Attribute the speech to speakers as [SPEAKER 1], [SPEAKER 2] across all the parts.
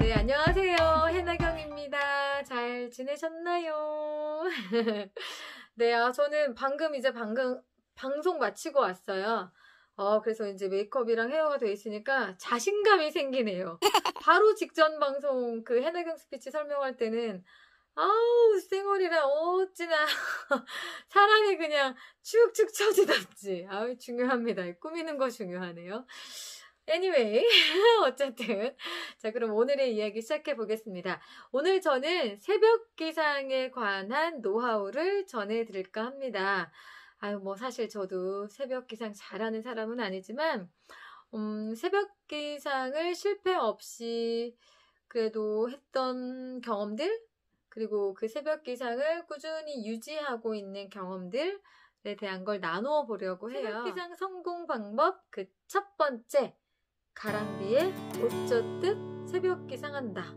[SPEAKER 1] 네, 안녕하세요. 해나경입니다. 잘 지내셨나요? 네, 저는 방금 방송 마치고 왔어요. 그래서 이제 메이크업이랑 헤어가 돼 있으니까 자신감이 생기네요. 바로 직전 방송 그 해나경 스피치 설명할 때는 아우, 쌩얼이라 어찌나 사람이 그냥 축축 처지던지. 아우, 중요합니다. 꾸미는 거 중요하네요. Anyway, 어쨌든. 자, 그럼 오늘의 이야기 시작해 보겠습니다. 오늘 저는 새벽 기상에 관한 노하우를 전해드릴까 합니다. 아유, 뭐, 사실 저도 새벽 기상 잘하는 사람은 아니지만, 새벽 기상을 실패 없이 그래도 했던 경험들, 그리고 그 새벽 기상을 꾸준히 유지하고 있는 경험들에 대한 걸 나누어 보려고 해요. 새벽 기상 성공 방법 그 첫 번째. 가랑비에 옷 젖듯 새벽 기상한다.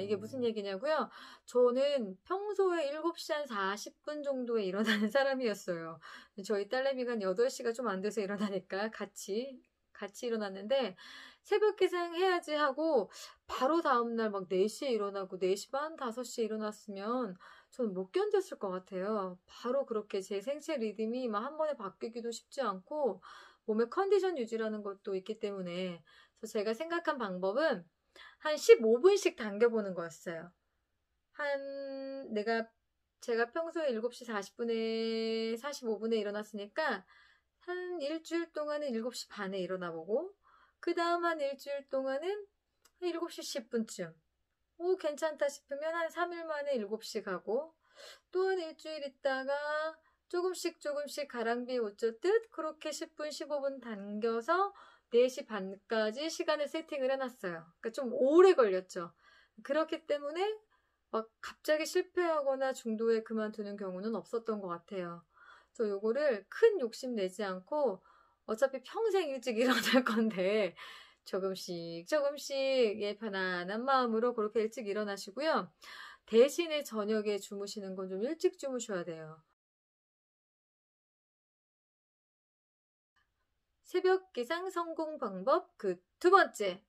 [SPEAKER 1] 이게 무슨 얘기냐고요? 저는 평소에 7시 한 40분 정도에 일어나는 사람이었어요. 저희 딸내미가 한 8시가 좀 안 돼서 일어나니까 같이 일어났는데 새벽 기상 해야지 하고 바로 다음날 막 4시에 일어나고 4시 반, 5시에 일어났으면 저는 못 견뎠을 것 같아요. 바로 그렇게 제 생체 리듬이 막 한 번에 바뀌기도 쉽지 않고 몸의 컨디션 유지라는 것도 있기 때문에 그래서 제가 생각한 방법은 한 15분씩 당겨보는 거였어요. 제가 평소에 7시 40분에 45분에 일어났으니까 한 일주일 동안은 7시 반에 일어나보고 그 다음 한 일주일 동안은 한 7시 10분쯤 괜찮다 싶으면 한 3일 만에 7시 가고 또 한 일주일 있다가 조금씩 가랑비에 옷 젖듯 그렇게 10분, 15분 당겨서 4시 반까지 시간을 세팅을 해놨어요. 그러니까 좀 오래 걸렸죠. 그렇기 때문에 막 갑자기 실패하거나 중도에 그만두는 경우는 없었던 것 같아요. 그래서 요거를 큰 욕심 내지 않고 어차피 평생 일찍 일어날 건데 조금씩 편안한 마음으로 그렇게 일찍 일어나시고요. 대신에 저녁에 주무시는 건 좀 일찍 주무셔야 돼요. 새벽 기상 성공 방법 그 두 번째.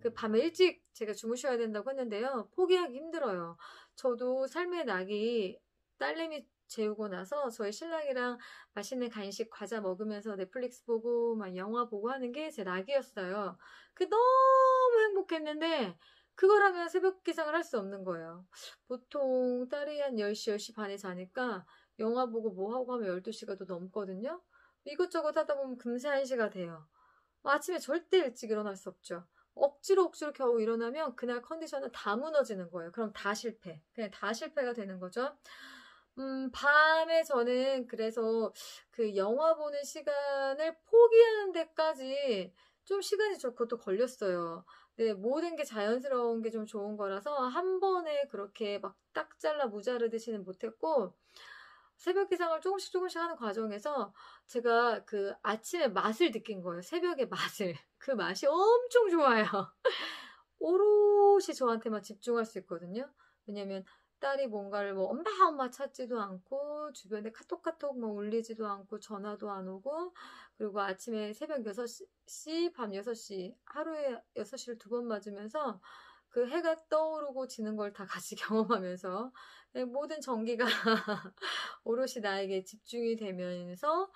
[SPEAKER 1] 그 밤에 일찍 제가 주무셔야 된다고 했는데요. 포기하기 힘들어요. 저도 삶의 낙이 딸내미 재우고 나서 저희 신랑이랑 맛있는 간식 과자 먹으면서 넷플릭스 보고 막 영화 보고 하는 게 제 낙이었어요. 그 너무 행복했는데 그걸 하면 새벽 기상을 할 수 없는 거예요. 보통 딸이 한 10시, 10시 반에 자니까 영화 보고 뭐 하고 하면 12시가 더 넘거든요. 이것저것 하다 보면 금세 1시가 돼요. 아침에 절대 일찍 일어날 수 없죠. 억지로 겨우 일어나면 그날 컨디션은 다 무너지는 거예요. 그럼 다 실패. 그냥 다 실패가 되는 거죠. 밤에 저는 그래서 그 영화 보는 시간을 포기하는 데까지 좀 시간이 그것도 걸렸어요. 네, 모든 게 자연스러운 게 좀 좋은 거라서 한 번에 그렇게 막 딱 잘라 무자르듯이는 못했고 새벽 기상을 조금씩 하는 과정에서 제가 그 아침에 맛을 느낀 거예요. 새벽의 맛을. 그 맛이 엄청 좋아요. 오롯이 저한테만 집중할 수 있거든요. 왜냐면 딸이 뭔가를 뭐 엄마 찾지도 않고 주변에 카톡 뭐 울리지도 않고 전화도 안 오고 그리고 아침에 새벽 6시, 밤 6시 하루에 6시를 2번 맞으면서 그 해가 떠오르고 지는 걸 다 같이 경험하면서 모든 전기가 오롯이 나에게 집중이 되면서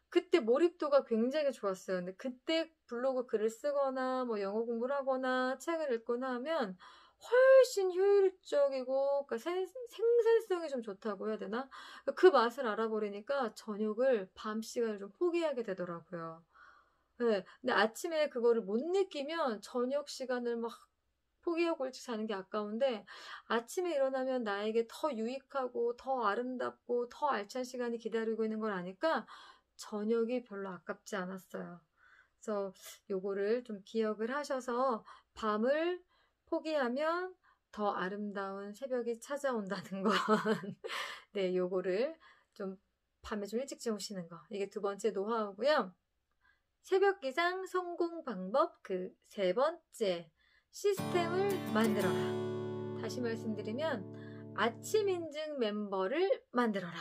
[SPEAKER 1] 그때 몰입도가 굉장히 좋았어요. 근데 그때 블로그 글을 쓰거나 뭐 영어 공부를 하거나 책을 읽거나 하면 훨씬 효율적이고 그러니까 생산성이 좀 좋다고 해야 되나? 그 맛을 알아버리니까 저녁을 밤 시간을 좀 포기하게 되더라고요. 네, 근데 아침에 그거를 못 느끼면 저녁 시간을 막 포기하고 일찍 자는 게 아까운데 아침에 일어나면 나에게 더 유익하고 더 아름답고 더 알찬 시간이 기다리고 있는 걸 아니까 저녁이 별로 아깝지 않았어요. 그래서 요거를 좀 기억을 하셔서 밤을 포기하면 더 아름다운 새벽이 찾아온다는 건 네, 요거를 좀 밤에 좀 일찍 주무시는 거. 이게 두 번째 노하우고요. 새벽 기상 성공 방법 그 세 번째. 시스템을 만들어라. 다시 말씀드리면 아침 인증 멤버를 만들어라.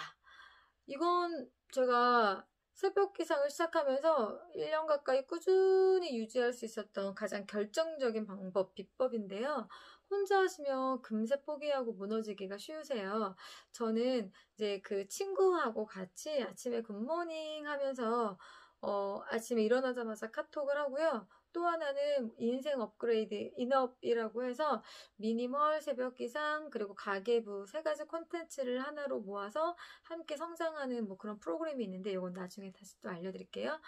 [SPEAKER 1] 이건 제가 새벽 기상을 시작하면서 1년 가까이 꾸준히 유지할 수 있었던 가장 결정적인 방법, 비법인데요. 혼자 하시면 금세 포기하고 무너지기가 쉬우세요. 저는 이제 그 친구하고 같이 아침에 굿모닝 하면서 아침에 일어나자마자 카톡을 하고요. 또 하나는 인생 업그레이드 인업이라고 해서 미니멀 새벽 기상 그리고 가계부 세 가지 콘텐츠를 하나로 모아서 함께 성장하는 뭐 그런 프로그램이 있는데 이건 나중에 다시 또 알려드릴게요.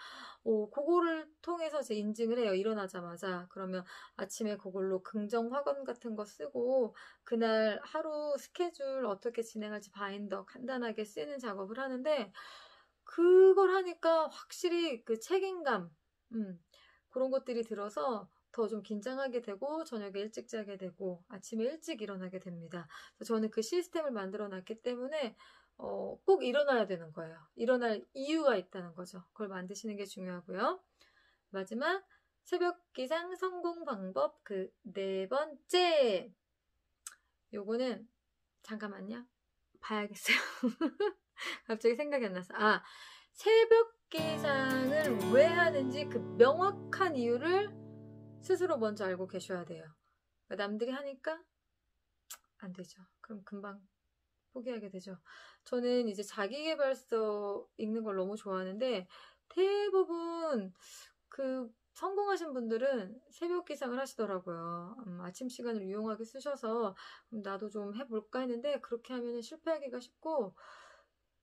[SPEAKER 1] 그거를 통해서 제 인증을 해요. 일어나자마자. 그러면 아침에 그걸로 긍정 화건 같은 거 쓰고 그날 하루 스케줄 어떻게 진행할지 바인더 간단하게 쓰는 작업을 하는데 그걸 하니까 확실히 그 책임감 그런 것들이 들어서 더 좀 긴장하게 되고 저녁에 일찍 자게 되고 아침에 일찍 일어나게 됩니다. 그래서 저는 그 시스템을 만들어 놨기 때문에 꼭 일어나야 되는 거예요. 일어날 이유가 있다는 거죠. 그걸 만드시는 게 중요하고요. 마지막 새벽 기상 성공 방법 그 네 번째 요거는 잠깐만요. 봐야겠어요. 갑자기 생각이 안 났어. 새벽 기상을 왜 하는지 그 명확한 이유를 스스로 먼저 알고 계셔야 돼요. 남들이 하니까 안 되죠. 그럼 금방 포기하게 되죠. 저는 이제 자기계발서 읽는 걸 너무 좋아하는데 대부분 그 성공하신 분들은 새벽 기상을 하시더라고요. 아침 시간을 유용하게 쓰셔서 나도 좀 해볼까 했는데 그렇게 하면 실패하기가 쉽고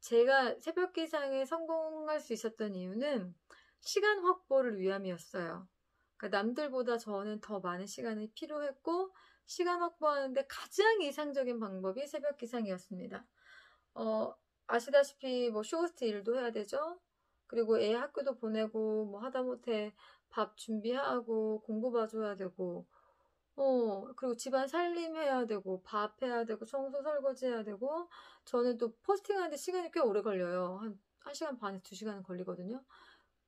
[SPEAKER 1] 제가 새벽 기상에 성공할 수 있었던 이유는 시간 확보를 위함이었어요. 그러니까 남들보다 저는 더 많은 시간이 필요했고 시간 확보하는데 가장 이상적인 방법이 새벽 기상이었습니다. 아시다시피 뭐 쇼호스트 일도 해야 되죠. 그리고 애 학교도 보내고 뭐 하다못해 밥 준비하고 공부 봐줘야 되고 그리고 집안 살림해야 되고 밥 해야 되고 청소 설거지 해야 되고 저는 또 포스팅하는데 시간이 꽤 오래 걸려요. 한 1시간 반에서 2시간은 걸리거든요.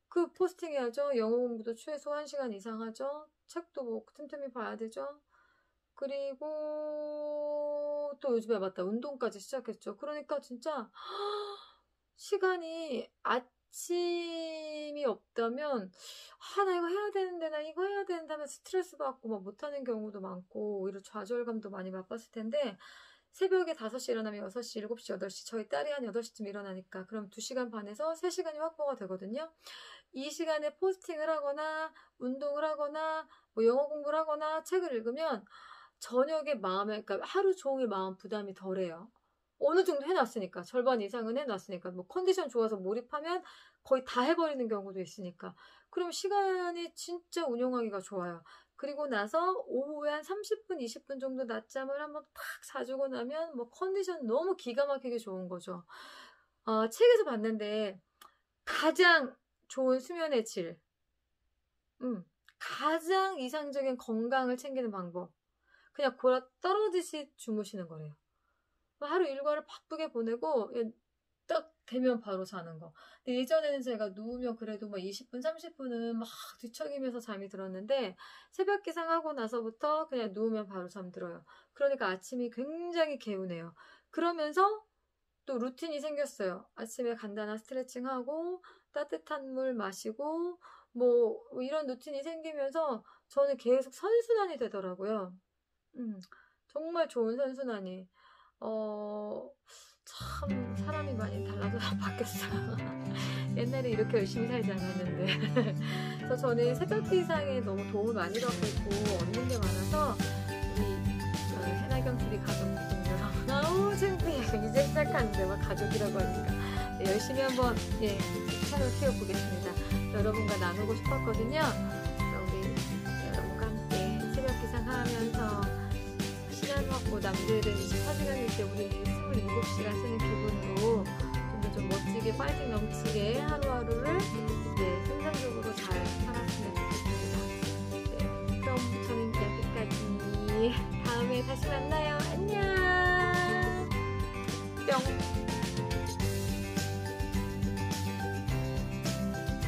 [SPEAKER 1] 그 포스팅 해야죠. 영어 공부도 최소 1시간 이상 하죠. 책도 뭐 틈틈이 봐야 되죠. 그리고 또 요즘에 맞다 운동까지 시작했죠. 그러니까 진짜 시간이 아침이 없다면 나 이거 해야 되는데 나 이거 해야 되는데 하면 스트레스 받고 막 못하는 경우도 많고 오히려 좌절감도 많이 맛봤을 텐데 새벽에 5시 일어나면 6시, 7시, 8시 저희 딸이 한 8시쯤 일어나니까 그럼 2시간 반에서 3시간이 확보가 되거든요. 이 시간에 포스팅을 하거나 운동을 하거나 뭐 영어 공부를 하거나 책을 읽으면 저녁에 그러니까 하루 종일 마음 부담이 덜해요. 어느 정도 해놨으니까 절반 이상은 해놨으니까 뭐 컨디션 좋아서 몰입하면 거의 다 해버리는 경우도 있으니까 그럼 시간이 진짜 운용하기가 좋아요. 그리고 나서 오후에 한 30분, 20분 정도 낮잠을 한번 탁 자주고 나면 뭐 컨디션 너무 기가 막히게 좋은 거죠. 책에서 봤는데 가장 좋은 수면의 질, 가장 이상적인 건강을 챙기는 방법 그냥 골아 떨어지시 주무시는 거래요. 하루 일과를 바쁘게 보내고 딱 되면 바로 자는 거. 근데 예전에는 제가 누우면 그래도 막 20분, 30분은 막 뒤척이면서 잠이 들었는데 새벽 기상하고 나서부터 그냥 누우면 바로 잠들어요. 그러니까 아침이 굉장히 개운해요. 그러면서 또 루틴이 생겼어요. 아침에 간단한 스트레칭하고 따뜻한 물 마시고 뭐 이런 루틴이 생기면서 저는 계속 선순환이 되더라고요. 정말 좋은 선순환이. 참 사람이 많이 달라져 바뀌었어요. 옛날에 이렇게 열심히 살지 않았는데. 그래서 저는 새벽 기상에 너무 도움을 많이 받고 있고 얻는 게 많아서 우리 해나경 TV 가족분들 너무 창피해. 이제 시작하는데 막 가족이라고 하니까 열심히 한번 채널 키워보겠습니다. 여러분과 나누고 싶었거든요. 우리 여러분과 함께 새벽 기상하면서 시간 확보 남들은 24시간일 때 우리는 27시간 쓰는 기분으로 좀 멋지게 파이팅 넘치게 하루하루를 생산적으로 잘 살았으면 좋겠습니다. 그럼 저는 여기까지. 다음에 다시 만나요. 안녕. 뿅.